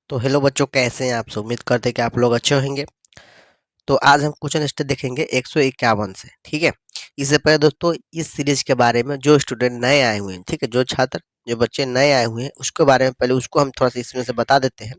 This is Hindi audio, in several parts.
तो हेलो बच्चों, कैसे हैं आप सब। उम्मीद करते हैं कि आप लोग अच्छे होंगे। तो आज हम क्वेश्चन स्टेट देखेंगे 151 से। ठीक है। इससे पहले दोस्तों इस सीरीज के बारे में जो स्टूडेंट नए आए हुए हैं, ठीक है, जो छात्र जो बच्चे नए आए हुए हैं उसके बारे में पहले उसको हम थोड़ा सा इसमें से बता देते हैं।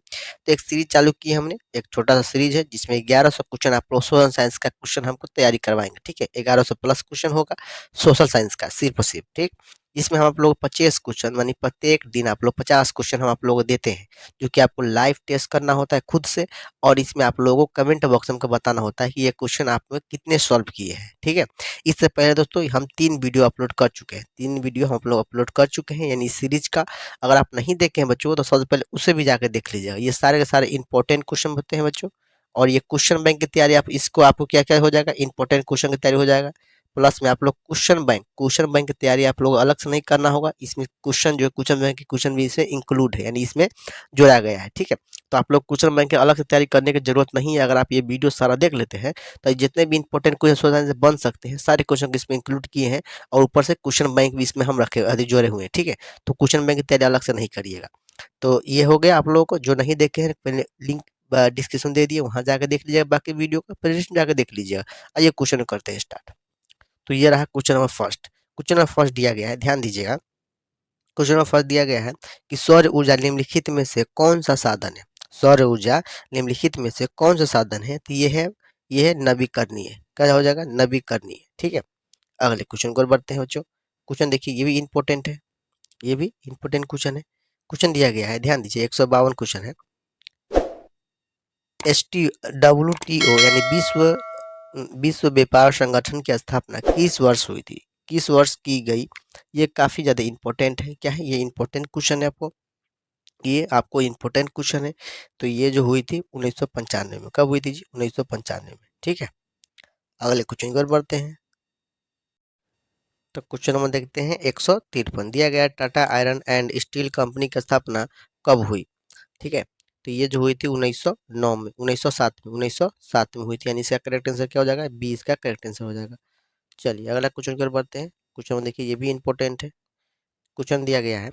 तो एक सीरीज चालू की है हमने, एक छोटा सा सीरीज है जिसमें 1100 क्वेश्चन आप लोग सोशल साइंस का क्वेश्चन हमको तैयारी करवाएंगे। ठीक है, 1100 प्लस क्वेश्चन होगा सोशल साइंस का, सिर्फ और सिर्फ। ठीक। इसमें हम आप लोग 25 क्वेश्चन यानी प्रत्येक दिन आप लोग 50 क्वेश्चन हम आप लोग को देते हैं, जो कि आपको लाइव टेस्ट करना होता है खुद से। और इसमें आप लोगों को कमेंट बॉक्स में हमको बताना होता है कि ये क्वेश्चन आपने कितने सॉल्व किए हैं। ठीक है। इससे पहले दोस्तों हम 3 वीडियो अपलोड कर चुके हैं, 3 वीडियो हम लोग अपलोड कर चुके हैं यानी इस सीरीज का। अगर आप नहीं देखे हैं बच्चों तो सबसे पहले उसे भी जाकर देख लीजिएगा। ये सारे के सारे इंपॉर्टेंट क्वेश्चन होते हैं बच्चों। और ये क्वेश्चन बैंक की तैयारी आप इसको आपको क्या क्या हो जाएगा, इंपॉर्टेंट क्वेश्चन की तैयारी हो जाएगा। प्लस में आप लोग क्वेश्चन बैंक की तैयारी आप लोग अलग से नहीं करना होगा। इसमें क्वेश्चन जो है क्वेश्चन बैंक के क्वेश्चन भी इसमें इंक्लूड है यानी इसमें जोड़ा गया है। ठीक है। तो आप लोग क्वेश्चन बैंक की अलग से तैयारी करने की जरूरत नहीं है। अगर आप ये वीडियो सारा देख लेते हैं तो जितने भी इंपॉर्टेंट क्वेश्चन सोचने से बन सकते हैं सारे क्वेश्चन इसमें इंक्लूड किए हैं। और ऊपर से क्वेश्चन बैंक भी इसमें हम रखे अधिक जोड़े हुए हैं। ठीक है। तो क्वेश्चन बैंक की तैयारी अलग से नहीं करिएगा। तो ये हो गया। आप लोगों को जो नहीं देखे हैं पहले लिंक डिस्क्रिप्शन दे दिए, वहां जाकर देख लीजिएगा, बाकी वीडियो का प्लेलिस्ट में जाकर देख लीजिएगा। आइए क्वेश्चन करते हैं स्टार्ट। तो ये रहा question number first. Question number first दिया गया है, ध्यान दीजिएगा। क्वेश्चन नंबर फर्स्ट दिया गया है कि सौर ऊर्जा निम्नलिखित में से कौन सा साधन है। सौर ऊर्जा निम्नलिखित में से कौन सा साधन है। तो ये है नवीकरणीय। क्या हो जाएगा, नवीकरणीय। ठीक है। अगले क्वेश्चन को बढ़ते हैं बच्चों। क्वेश्चन देखिए, ये भी इंपॉर्टेंट है, ये भी इंपॉर्टेंट क्वेश्चन है। क्वेश्चन दिया गया है, ध्यान दीजिए, 152 क्वेश्चन है। WTO यानी विश्व व्यापार संगठन की स्थापना किस वर्ष हुई थी, किस वर्ष की गई। ये काफी ज्यादा इंपॉर्टेंट है। क्या है, ये इंपॉर्टेंट क्वेश्चन है आपको, ये आपको इंपॉर्टेंट क्वेश्चन है। तो ये जो हुई थी 1995 में। कब हुई थी जी, 1995 में। ठीक है। अगले क्वेश्चन की ओर बढ़ते हैं। तो क्वेश्चन नंबर देखते हैं 153 दिया गया, Tata iron and steel company की स्थापना कब हुई। ठीक है। तो ये जो हुई थी 1909 में, 1907 में हुई थी। यानी इसका करेक्ट आंसर क्या हो जाएगा, 20 का करेक्ट आंसर हो जाएगा। चलिए अगला क्वेश्चन की ओर बढ़ते हैं। क्वेश्चन देखिए, ये भी इंपॉर्टेंट है। क्वेश्चन दिया गया है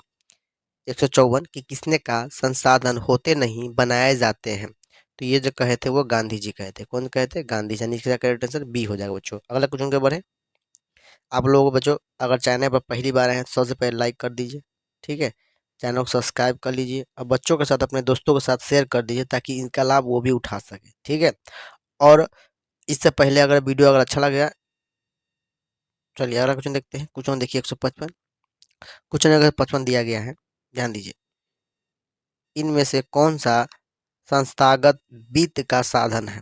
154 कि किसने कहा संसाधन होते नहीं बनाए जाते हैं। तो ये जो कहे थे वो गांधी जी कहे थे। कौन कहे थे, गांधी जी। यानी इसका करेक्ट आंसर बी हो जाएगा बच्चों। अगला क्वेश्चन के बढ़े। आप लोगों को बच्चों अगर चैनल पर पहली बार आए हैं तो सबसे पहले लाइक कर दीजिए। ठीक है। चैनल को सब्सक्राइब कर लीजिए और बच्चों के साथ अपने दोस्तों के साथ शेयर कर दीजिए ताकि इनका लाभ वो भी उठा सके। ठीक है। और इससे पहले अगर वीडियो अगर अच्छा लगे, चलिए अगला क्वेश्चन देखते हैं। क्वेश्चन देखिए 155। क्वेश्चन अगर 55 दिया गया है, ध्यान दीजिए, इनमें से कौन सा संस्थागत वित्त का साधन है।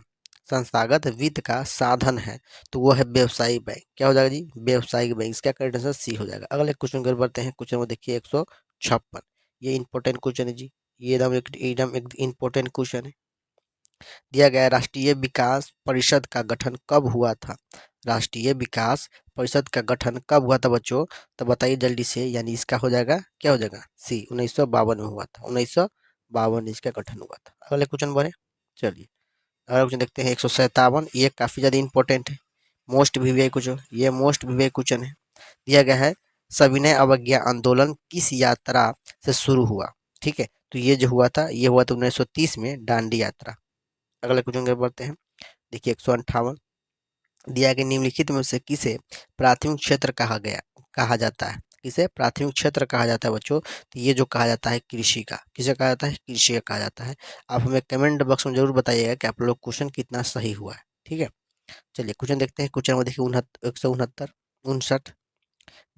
संस्थागत वित्त का साधन है तो वो है व्यवसायिक बैंक। क्या हो जाएगा जी, व्यवसायिक बैंक। इसका करेक्ट आंसर सी हो जाएगा। अगले क्वेश्चन की ओर बढ़ते हैं। क्वेश्चन में देखिए 156। ये इंपॉर्टेंट क्वेश्चन है जी, ये एकदम एक इंपॉर्टेंट क्वेश्चन है। दिया गया है, राष्ट्रीय विकास परिषद का गठन कब हुआ था। राष्ट्रीय विकास परिषद का गठन कब हुआ था बच्चों, तो बताइए जल्दी से। यानी इसका हो जाएगा, क्या हो जाएगा, सी। 1952 में हुआ था, 1952 इसका गठन हुआ था। अगले क्वेश्चन बढ़े। चलिए अगला क्वेश्चन देखते हैं 157। ये काफी ज्यादा इंपॉर्टेंट है, मोस्ट वीवीआई क्वेश्चन, ये मोस्ट वीवीआई क्वेश्चन है। दिया गया है, सविनय अवज्ञा आंदोलन किस यात्रा से शुरू हुआ। ठीक है। तो ये जो हुआ था, ये हुआ था 1930 में, दांडी यात्रा। अगले क्वेश्चन की बढ़ते हैं। देखिए 158 दिया गया, निम्नलिखित में से किसे प्राथमिक क्षेत्र कहा जाता है। किसे प्राथमिक क्षेत्र कहा जाता है बच्चों, तो ये जो कहा जाता है कृषि का। किसे कहा जाता है, कृषि का कहा जाता है। आप हमें कमेंट बॉक्स में जरूर बताइएगा कि आप लोग क्वेश्चन कितना सही हुआ है। ठीक है। चलिए क्वेश्चन देखते हैं। क्वेश्चन में देखिए 169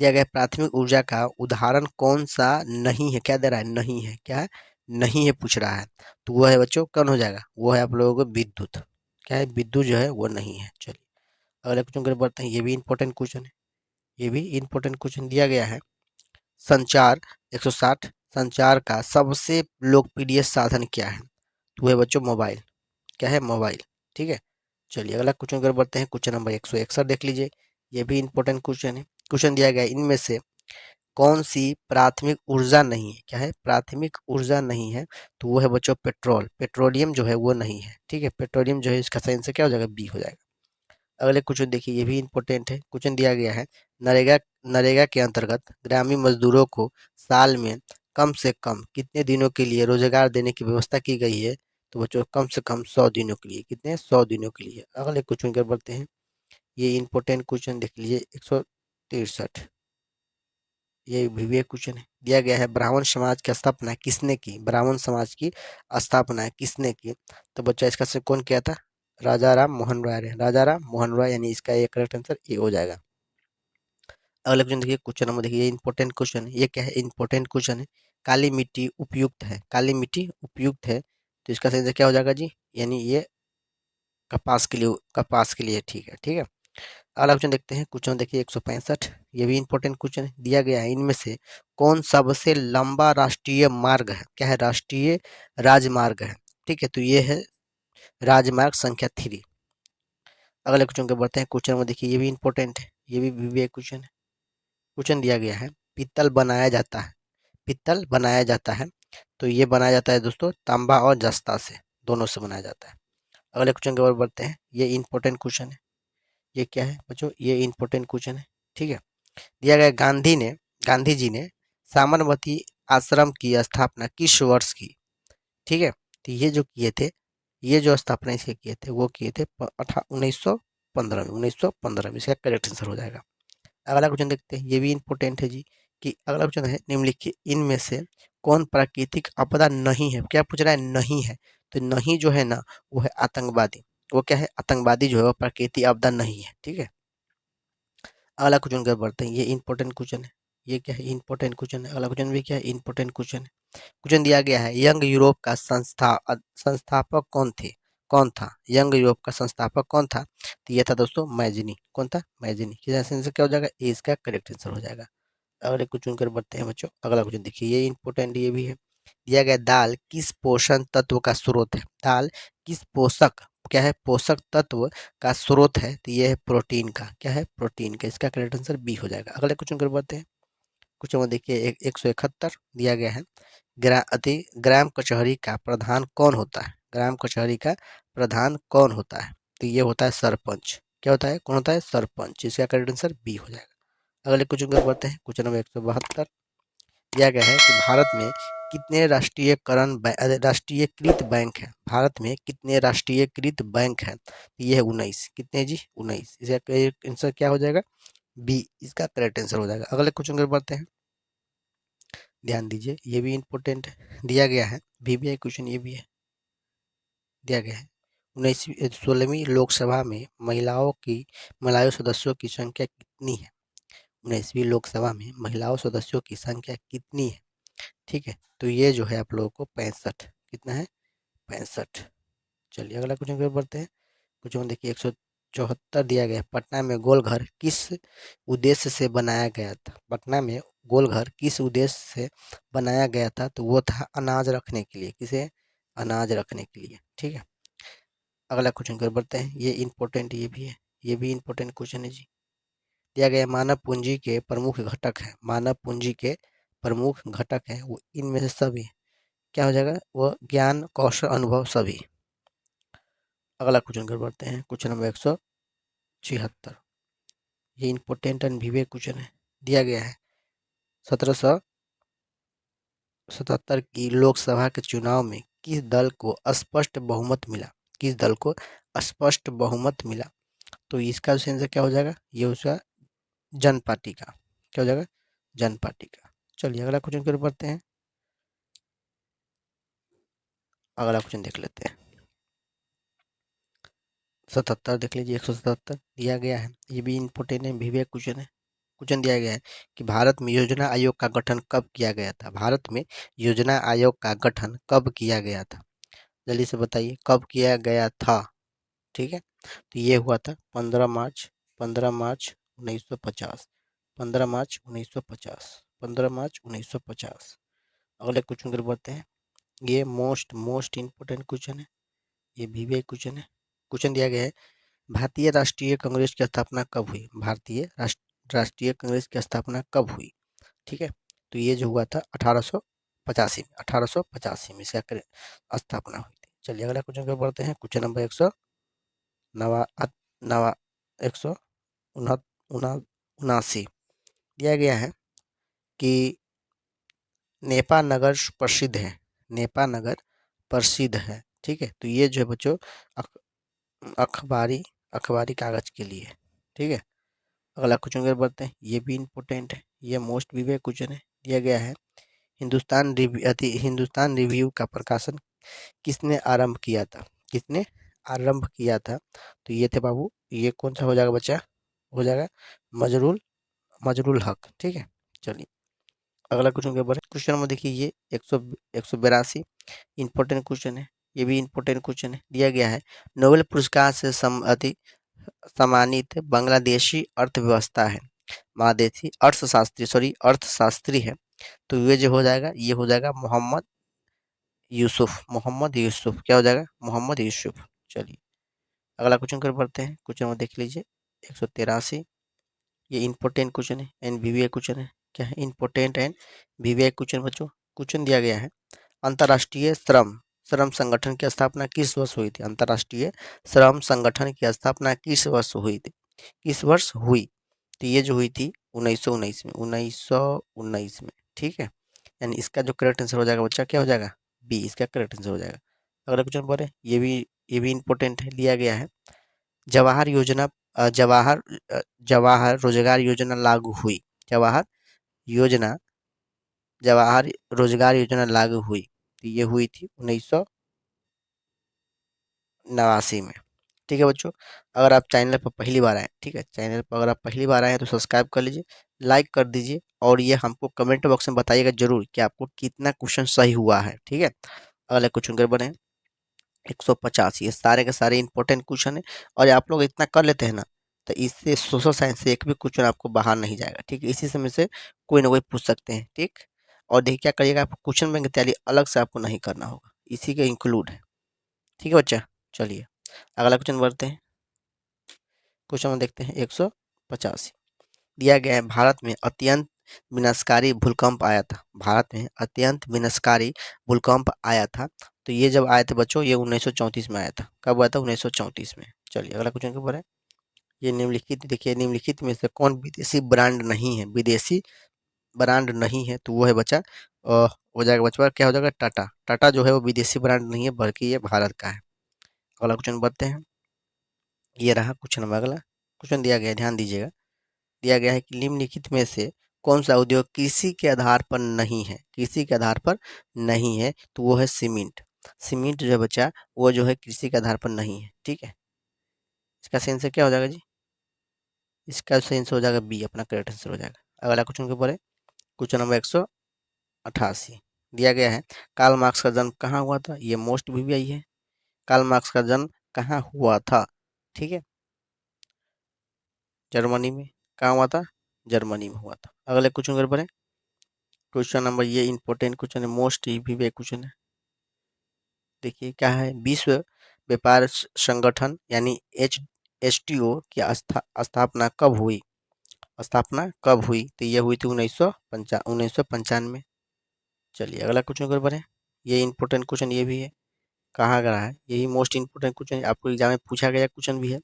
दिया गया, प्राथमिक ऊर्जा का उदाहरण कौन सा नहीं है। क्या दे रहा है, नहीं है। क्या है, नहीं है पूछ रहा है। तो वो है बच्चों, कौन हो जाएगा, वो है आप लोगों को विद्युत। क्या है, विद्युत जो है वो नहीं है। चलिए अगले क्वेश्चन की बढ़ते हैं। ये भी इंपॉर्टेंट क्वेश्चन है, ये भी इंपॉर्टेंट क्वेश्चन दिया गया है। संचार 160 संचार का सबसे लोकप्रिय साधन क्या है। तो वो है बच्चों मोबाइल। क्या है, मोबाइल। ठीक है। चलिए अगला क्वेश्चन की बढ़ते हैं। क्वेश्चन नंबर 161 देख लीजिए, ये भी इंपॉर्टेंट क्वेश्चन है। क्वेश्चन दिया गया है, इनमें से कौन सी प्राथमिक ऊर्जा नहीं है। क्या है, प्राथमिक ऊर्जा नहीं है। तो वो है बच्चों पेट्रोल, पेट्रोलियम जो है वो नहीं है। ठीक है। पेट्रोलियम जो है इसका सही आंसर क्या हो जाएगा, बी हो जाएगा। अगले क्वेश्चन देखिए, ये भी इंपॉर्टेंट है। क्वेश्चन दिया गया है, नरेगा नरेगा के अंतर्गत ग्रामीण मजदूरों को साल में कम से कम कितने दिनों के लिए रोजगार देने की व्यवस्था की गई है? तो बच्चों कम से कम 100 दिनों के लिए। कितने? 100 दिनों के लिए। अगले क्वेश्चन की ओर बढ़ते हैं। ये इंपॉर्टेंट क्वेश्चन देख लीजिए 163। ये भी क्वेश्चन है, दिया गया है ब्राह्मण समाज की स्थापना किसने की? ब्राह्मण समाज की स्थापना किसने की? तो बच्चा इसका से कौन किया था? राजा राम मोहन राय ने। राजा राम मोहन राय, यानी इसका एक करेक्ट आंसर ए हो जाएगा। अगला क्वेश्चन देखिए, क्वेश्चन नंबर देखिए, ये इंपॉर्टेंट क्वेश्चन है। ये क्या है? इंपॉर्टेंट क्वेश्चन है। काली मिट्टी उपयुक्त है। काली मिट्टी उपयुक्त है, तो इसका सही आंसर क्या हो जाएगा जी? यानी ये कपास के लिए, कपास के लिए ठीक है, ठीक है। अगला क्वेश्चन देखते हैं। क्वेश्चन देखिए 165। ये भी इंपॉर्टेंट क्वेश्चन है। दिया गया है इनमें से कौन सबसे लंबा राष्ट्रीय मार्ग है? क्या है? राष्ट्रीय राजमार्ग है। ठीक है, तो ये है राजमार्ग संख्या 3। अगले क्वेश्चन के बढ़ते हैं। क्वेश्चन नंबर देखिए, ये भी इंपॉर्टेंट है। ये भी एक क्वेश्चन है। क्वेश्चन दिया गया है, पीतल बनाया जाता है। पीतल बनाया जाता है, तो ये बनाया जाता है दोस्तों तांबा और जस्ता से, दोनों से बनाया जाता है। अगले क्वेश्चन की ओर बढ़ते हैं। ये इंपॉर्टेंट क्वेश्चन है। ये क्या है बच्चों? ये इंपॉर्टेंट क्वेश्चन है, ठीक है। दिया गया, गांधी जी ने साबरमती आश्रम की स्थापना किस वर्ष की? ठीक है, तो ये जो किए थे, ये जो स्थापना इसके किए थे, वो किए थे 1915 में। 1915 में इसका करेक्ट आंसर हो जाएगा। अगला क्वेश्चन देखते हैं। ये भी इंपॉर्टेंट है जी, कि अगला क्वेश्चन है, निम्नलिखित इनमें से कौन प्राकृतिक आपदा नहीं है? क्या पूछ रहा है? नहीं है, तो नहीं जो है ना, वो है आतंकवादी। वो क्या है? आतंकवादी जो है वो प्राकृतिक आपदा नहीं है, ठीक है। अगला क्वेश्चन की बढ़ते हैं। ये इंपॉर्टेंट क्वेश्चन है। ये क्या है? इंपॉर्टेंट क्वेश्चन है। अगला क्वेश्चन भी क्या है? इंपॉर्टेंट क्वेश्चन है। क्वेश्चन दिया गया है, यंग यूरोप का संस्थापक कौन थे? कौन था? यंग यूरोप का संस्थापक कौन था? तो ये था दोस्तों मैजनी। कौन था? मैजनी। किस आंसर क्या हो जाएगा? ए इसका करेक्ट आंसर हो जाएगा। अगले क्वेश्चन कर बढ़ते हैं बच्चों। अगला क्वेश्चन देखिए, ये इंपॉर्टेंट ये भी है। दिया गया, दाल किस पोषण तत्व का स्रोत है? दाल किस पोषक, क्या है? पोषक तत्व का स्रोत है? तो ये है प्रोटीन का। क्या है? प्रोटीन का। इसका करेक्ट आंसर बी हो जाएगा। अगले क्वेश्चन कर बढ़ते हैं। क्वेश्चन में देखिए 171 दिया गया है, ग्राम कचहरी का प्रधान कौन होता है? ग्राम कचहरी का प्रधान कौन होता है? तो ये होता है सरपंच। क्या होता है? कौन होता है? सरपंच। इसका करेक्ट आंसर बी हो जाएगा। अगले क्वेश्चन की ओर बढ़ते हैं। क्वेश्चन नंबर 172 दिया गया है कि भारत में कितने राष्ट्रीयकृत बैंक है? भारत में कितने राष्ट्रीयकृत बैंक है? तो ये है 19। कितने जी? 19। इसका आंसर क्या हो जाएगा? बी इसका करेक्ट आंसर हो जाएगा। अगले क्वेश्चन की ओर बढ़ते हैं। ध्यान दीजिए, ये भी इंपॉर्टेंट है। दिया गया है VBI क्वेश्चन, ये भी है। दिया गया है 16वीं लोकसभा में महिलाओं सदस्यों की संख्या कितनी है? 19वीं लोकसभा में महिलाओं सदस्यों की संख्या कितनी है? ठीक है, तो ये जो है आप लोगों को 65। कितना है? 65। चलिए अगला क्वेश्चन की ओर बढ़ते हैं। क्वेश्चन देखिए 174 दिया गया है, पटना में गोलघर किस उद्देश्य से बनाया गया था? पटना में गोलघर किस उद्देश्य से बनाया गया था? तो वो था अनाज रखने के लिए। किसे? अनाज रखने के लिए, ठीक है। अगला क्वेश्चन की ओर बढ़ते हैं। ये इंपॉर्टेंट ये भी है। ये भी इंपॉर्टेंट क्वेश्चन है जी। दिया गया, मानव पूंजी के प्रमुख घटक है। मानव पूंजी के प्रमुख घटक है वो इनमें से सभी। क्या हो जाएगा? वो ज्ञान, कौशल, अनुभव, सभी। अगला क्वेश्चन कर बढ़ते हैं। Question number 176। ये इंपॉर्टेंट एंड विवेक क्वेश्चन है। दिया गया है 1777 की लोकसभा के चुनाव में किस दल को स्पष्ट बहुमत मिला? किस दल को स्पष्ट बहुमत मिला? तो इसका आंसर क्या हो जाएगा? ये उसका जन पार्टी का। क्या हो जाएगा? जन पार्टी का। चलिए अगला क्वेश्चन की ओर बढ़ते हैं। अगला क्वेश्चन देख लेते हैं। 77 देख लीजिए, 177 दिया गया है। ये भी इंपॉर्टेंट है, विवेक क्वेश्चन है। क्वेश्चन दिया गया है कि भारत में योजना आयोग का गठन कब किया गया था? भारत में योजना आयोग का गठन कब किया गया था? जल्दी से बताइए, कब किया गया था? ठीक है, तो ये हुआ था 15 मार्च, 15 मार्च 1950। 15 मार्च 1950। 15 मार्च 1950। अगले क्वेश्चन की ओर बढ़ते हैं। ये मोस्ट मोस्ट इंपोर्टेंट क्वेश्चन है। ये विवेक क्वेश्चन है। क्वेश्चन दिया गया है, भारतीय राष्ट्रीय कांग्रेस की स्थापना कब हुई? राष्ट्रीय कांग्रेस की स्थापना कब हुई? ठीक है, तो ये जो हुआ था 1885 में। 1885 में इसका स्थापना हुई थी। चलिए अगला क्वेश्चन पे बढ़ते हैं। क्वेश्चन नंबर 109 नवा 179 दिया गया है कि नेपा नगर प्रसिद्ध है, नेपा नगर प्रसिद्ध है। ठीक है, तो ये जो है बच्चों अखबारी अखबारी कागज के लिए। ठीक है, अगला क्वेश्चन की तरफ बढ़ते हैं, ये भी इम्पोर्टेंट है, ये मोस्ट विवेक क्वेश्चन है। दिया गया है हिंदुस्तान रिव्यू का प्रकाशन किसने आरंभ किया था? किसने आरंभ किया था? तो ये थे बाबू, ये कौन सा हो जाएगा बच्चा? हो जाएगा मजरूल मजरूल हक। ठीक है, चलिए अगला क्वेश्चन के ऊपर क्वेश्चन नंबर देखिए, ये 182 इंपॉर्टेंट क्वेश्चन है, ये भी इंपॉर्टेंट क्वेश्चन है। दिया गया है नोबेल पुरस्कार से सम्मानित बांग्लादेशी अर्थव्यवस्था है, महादेशी अर्थशास्त्री है। तो ये जो हो जाएगा, ये हो जाएगा मोहम्मद यूसुफ। क्या हो जाएगा? मोहम्मद यूसुफ। चलिए अगला क्वेश्चन कर पढ़ते हैं, क्वेश्चन नंबर देख लीजिए 183। ये इंपॉर्टेंट क्वेश्चन है, एंड वीवीआई क्वेश्चन है। क्या है? इंपॉर्टेंट एंड वीवीआई क्वेश्चन बच्चों। क्वेश्चन दिया गया है अंतर्राष्ट्रीय श्रम श्रम संगठन की स्थापना किस वर्ष हुई थी? अंतर्राष्ट्रीय श्रम संगठन की स्थापना किस वर्ष हुई थी? किस वर्ष हुई? तो ये जो हुई थी 1919 में, 1919 में। ठीक है, यानी इसका जो करेक्ट आंसर हो जाएगा बच्चा, क्या हो जाएगा? बी, इसका करेक्ट आंसर हो जाएगा। अगला क्वेश्चन पर है, ये भी इंपॉर्टेंट है। लिया गया है जवाहर योजना जवाहर जवाहर रोजगार योजना लागू हुई। जवाहर योजना जवाहर रोजगार योजना लागू हुई, तो ये हुई थी 1989 में। ठीक है बच्चों, अगर आप चैनल पर पहली बार आए, ठीक है, चैनल पर अगर आप पहली बार आए हैं तो सब्सक्राइब कर लीजिए, लाइक कर दीजिए, और ये हमको कमेंट बॉक्स में बताइएगा जरूर कि आपको कितना क्वेश्चन सही हुआ है। ठीक है, अगले क्वेश्चन कर बने 150। ये सारे के सारे इंपॉर्टेंट क्वेश्चन है, और आप लोग इतना कर लेते हैं ना, तो इससे सोशल साइंस से एक भी क्वेश्चन आपको बाहर नहीं जाएगा। ठीक है, इसी समय से कोई ना कोई पूछ सकते हैं। ठीक, और देखिए क्या करिएगा, आपको क्वेश्चन बैंक की तैयारी अलग से आपको नहीं करना होगा, इसी के इंक्लूड है। ठीक है बच्चा, चलिए अगला क्वेश्चन बढ़ते हैं, क्वेश्चन में देखते हैं 185। दिया गया है भारत में अत्यंत विनाशकारी भूकंप आया था। भारत में अत्यंत विनाशकारी भूकंप आया था, तो ये जब आया था बच्चों, ये 1934 में आया था। कब आया था? 1934 में। चलिए अगला क्वेश्चन के ऊपर है, ये निम्नलिखित, देखिए निम्नलिखित में से कौन विदेशी ब्रांड नहीं है? विदेशी ब्रांड नहीं है, तो वो है बच्चा हो जाएगा बच्चा, क्या हो जाएगा? टाटा। टाटा जो है वो विदेशी ब्रांड नहीं है, बल्कि ये भारत का है। अगला क्वेश्चन बढ़ते हैं, ये रहा क्वेश्चन नंबर। अगला क्वेश्चन दिया गया है, ध्यान दीजिएगा। दिया गया है कि निम्नलिखित में से कौन सा उद्योग कृषि के आधार पर नहीं है? कृषि के आधार पर नहीं है, तो वो है सीमेंट। सीमेंट जो है बच्चा, वो जो है कृषि के आधार पर नहीं है। ठीक है, इसका सही आंसर क्या हो जाएगा जी? इसका सही आंसर हो जाएगा बी, अपना करेक्ट आंसर हो जाएगा। अगला क्वेश्चन के ऊपर है, क्वेश्चन नंबर 188। दिया गया है कार्ल मार्क्स का जन्म कहाँ हुआ था? ये मोस्ट वीवीआई है। कार्ल मार्क्स का जन्म कहाँ हुआ था? ठीक है, जर्मनी में। कहाँ हुआ था? जर्मनी में हुआ था। अगले क्वेश्चन के ऊपर है, क्वेश्चन नंबर, ये इंपॉर्टेंट क्वेश्चन है, मोस्ट वीवीआई क्वेश्चन है। देखिए क्या है, विश्व व्यापार संगठन यानी एचटीओ की स्थापना कब हुई? स्थापना कब हुई? तो ये हुई थी 1995। चलिए अगला क्वेश्चन के ऊपर है, ये इंपॉर्टेंट क्वेश्चन ये भी है, कहाँ गया है, यही मोस्ट इंपॉर्टेंट क्वेश्चन है, आपको एग्जाम में पूछा गया क्वेश्चन भी है।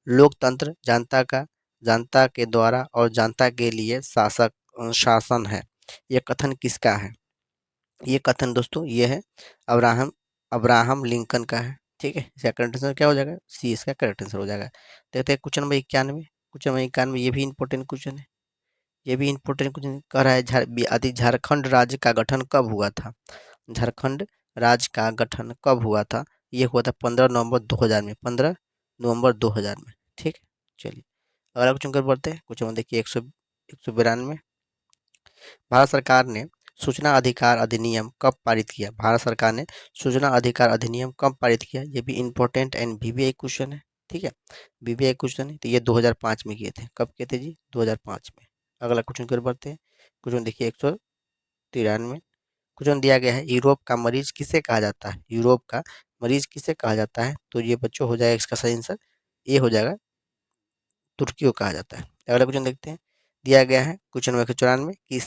लोकतंत्र जनता के द्वारा और जनता के लिए शासन है, ये कथन किसका है? ये कथन दोस्तों ये है अब्राहम अब्राहम लिंकन का है। ठीक है, इसका करेक्ट आंसर क्या हो जाएगा? सी, इसका करेक्ट आंसर हो जाएगा। देखते हैं क्वेश्चन नंबर 91। क्वेश्चन नंबर 91, ये भी इंपॉर्टेंट क्वेश्चन है, ये भी इंपॉर्टेंट क्वेश्चन कह रहा है झारखंड राज्य का गठन कब हुआ था? झारखंड राज्य का गठन कब हुआ था? ये हुआ था 15 नवंबर 2000 में, 15 नवंबर 2000 में। ठीक है, चलिए अगला क्वेश्चन कर बढ़ते हैं, क्वेश्चन देखिए 192। भारत सरकार ने सूचना अधिकार अधिनियम कब पारित किया? भारत सरकार ने सूचना अधिकार अधिनियम कब पारित किया? ये भी इंपॉर्टेंट एंड वीवीआई क्वेश्चन है। ठीक है, वीवीआई क्वेश्चन है, तो ये 2005 में किए थे। कब किए थे जी? 2005 में। अगला क्वेश्चन कर बढ़ते हैं, क्वेश्चन देखिए 193। क्वेश्चन दिया गया है यूरोप का मरीज किसे कहा जाता है? यूरोप का मरीज किसे कहा जाता है? तो ये बच्चों हो जाएगा, इसका सही आंसर ये हो जाएगा, तुर्की को कहा जाता है। अगला क्वेश्चन देखते हैं, दिया गया है क्वेश्चन नंबर 194 कि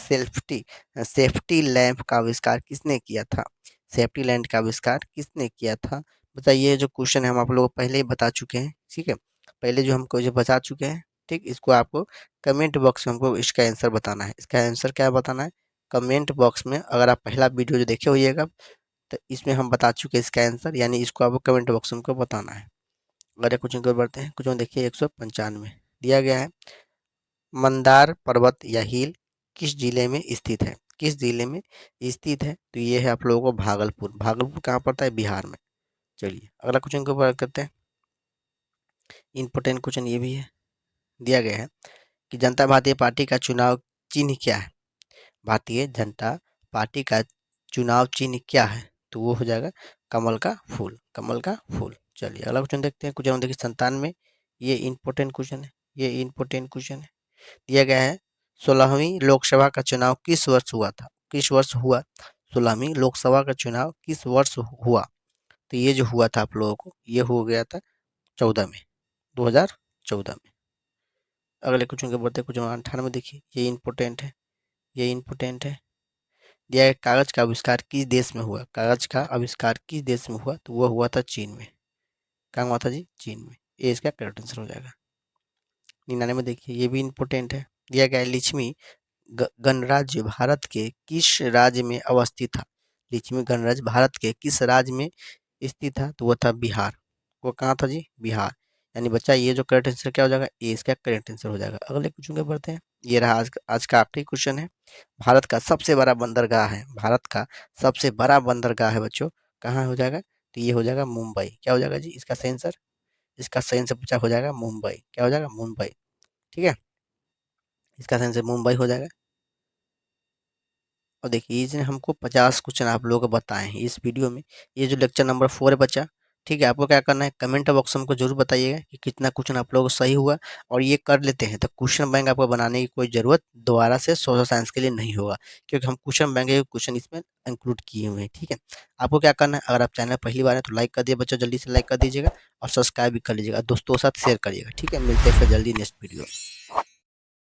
सेफ्टी लैंप का आविष्कार किसने किया था? सेफ्टी लैंप का आविष्कार किसने किया था? बताइए, जो क्वेश्चन है हम आप लोगों को पहले ही बता चुके हैं। ठीक है, पहले जो हमको जो बता चुके हैं, ठीक, इसको आपको कमेंट बॉक्स में हमको इसका आंसर बताना है। इसका आंसर क्या बताना है? कमेंट बॉक्स में, अगर आप पहला वीडियो जो देखे होइएगा तो इसमें हम बता चुके हैं इसका आंसर, यानी इसको आपको कमेंट बॉक्स में हमको बताना है। अगर क्वेश्चन को बढ़ते हैं, क्वेश्चन देखिए 195 दिया गया है, मंदार पर्वत या हिल किस जिले में स्थित है? किस जिले में स्थित है? तो ये है आप लोगों को भागलपुर। भागलपुर कहाँ पड़ता है? बिहार में। चलिए अगला क्वेश्चन को बात करते हैं। इंपॉर्टेंट क्वेश्चन ये भी है, दिया गया है कि जनता भारतीय पार्टी का चुनाव चिन्ह क्या है? भारतीय जनता पार्टी का चुनाव चिन्ह क्या है? तो वो हो जाएगा कमल का फूल। कमल का फूल। चलिए अगला क्वेश्चन देखते हैं। क्वेश्चन देखिए 97, ये इंपॉर्टेंट क्वेश्चन है। ये इंपॉर्टेंट क्वेश्चन है। दिया गया है 16वीं लोकसभा का चुनाव किस वर्ष हुआ था? किस वर्ष हुआ? 16वीं लोकसभा का चुनाव किस वर्ष हुआ? तो ये जो हुआ था आप लोगों को, ये हो गया था 14 में, 2014 में। अगले क्वेश्चन के बढ़ते क्वेश्चन 98 देखिए, ये इंपॉर्टेंट है। ये इंपॉर्टेंट है। दिया है कागज का आविष्कार किस देश में हुआ? कागज का आविष्कार किस देश में हुआ? तो वह हुआ था चीन में। कहाँ हुआ था जी? चीन में। ये इसका करेक्ट आंसर हो जाएगा। 99 देखिए, ये भी इंपॉर्टेंट है। दिया गया है लिच्छवी गणराज्य भारत के किस राज्य में अवस्थित था? लिच्छवी गणराज्य भारत के किस राज्य में स्थित था? तो वो था बिहार। वो कहाँ था जी? बिहार। यानी बच्चा ये जो करेक्ट आंसर क्या हो जाएगा? ये इसका करेक्ट आंसर हो जाएगा। अगले क्वेश्चन के बढ़ते हैं। ये रहा आज का आखिरी क्वेश्चन है। भारत का सबसे बड़ा बंदरगाह है, भारत का सबसे बड़ा बंदरगाह है बच्चों, कहाँ हो जाएगा? तो ये हो जाएगा मुंबई। क्या हो जाएगा जी इसका सही आंसर? इसका सही आंसर बच्चा हो जाएगा मुंबई। क्या हो जाएगा? मुंबई। ठीक है, इसका सही आंसर मुंबई हो जाएगा। और देखिए इसने हमको 50 क्वेश्चन आप लोगों को बताए हैं इस वीडियो में। ये जो लेक्चर नंबर 4 है बच्चा, ठीक है, आपको क्या करना है, कमेंट बॉक्स में हमको जरूर बताइएगा कि कितना क्वेश्चन आप लोगों को सही हुआ। और ये कर लेते हैं तो क्वेश्चन बैंक आपको बनाने की कोई ज़रूरत दोबारा से सोशल साइंस के लिए नहीं होगा, क्योंकि हम क्वेश्चन बैंक के क्वेश्चन इसमें इंक्लूड किए हुए हैं। ठीक है, आपको क्या करना है, अगर आप चैनल पहली बार है तो लाइक कर दिए बच्चा, जल्दी से लाइक कर दीजिएगा और सब्सक्राइब भी कर लीजिएगा, दोस्तों के साथ शेयर करिएगा। ठीक है, मिलते हैं फिर जल्दी नेक्स्ट वीडियो।